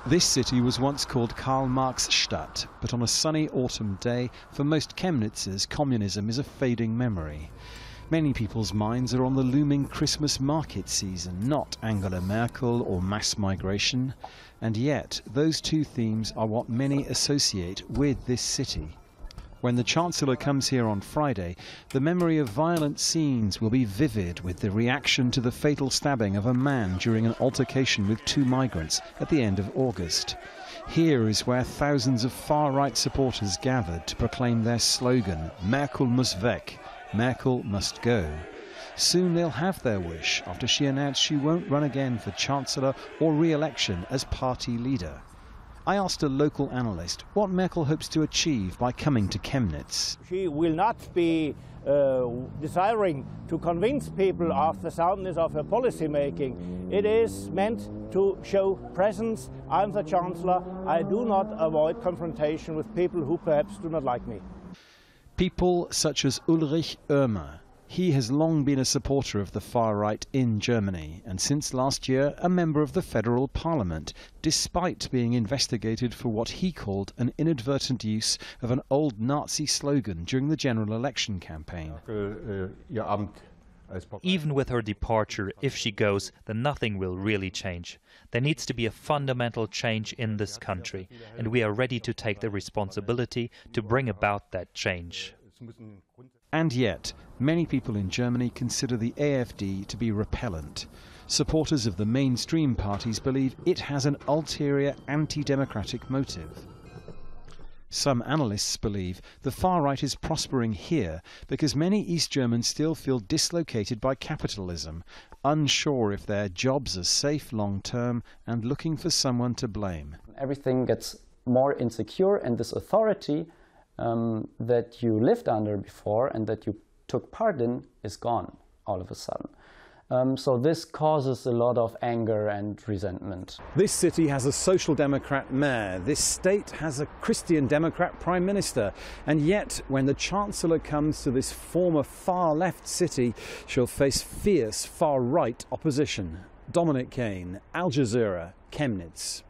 This city was once called Karl-Marx-Stadt, but on a sunny autumn day, for most Chemnitzers, communism is a fading memory. Many people's minds are on the looming Christmas market season, not Angela Merkel or mass migration. And yet, those two themes are what many associate with this city. When the Chancellor comes here on Friday, the memory of violent scenes will be vivid with the reaction to the fatal stabbing of a man during an altercation with two migrants at the end of August. Here is where thousands of far-right supporters gathered to proclaim their slogan, Merkel muss weg, Merkel must go. Soon they'll have their wish after she announced she won't run again for Chancellor or re-election as party leader. I asked a local analyst what Merkel hopes to achieve by coming to Chemnitz. She will not be desiring to convince people of the soundness of her policy making. It is meant to show presence. I'm the Chancellor. I do not avoid confrontation with people who perhaps do not like me. People such as ULRICH. He has long been a supporter of the far right in Germany and since last year a member of the federal parliament, despite being investigated for what he called an inadvertent use of an old Nazi slogan during the general election campaign. Even with her departure, if she goes, then nothing will really change. There needs to be a fundamental change in this country, and we are ready to take the responsibility to bring about that change. And yet, many people in Germany consider the AfD to be repellent. Supporters of the mainstream parties believe it has an ulterior anti-democratic motive. Some analysts believe the far right is prospering here because many East Germans still feel dislocated by capitalism, unsure if their jobs are safe long-term and looking for someone to blame. Everything gets more insecure, and this authority that you lived under before and that you took part in is gone all of a sudden. So this causes a lot of anger and resentment. This city has a Social Democrat mayor. This state has a Christian Democrat prime minister. And yet, when the Chancellor comes to this former far-left city, she'll face fierce far-right opposition. Dominic, Kane, Al Jazeera, Chemnitz.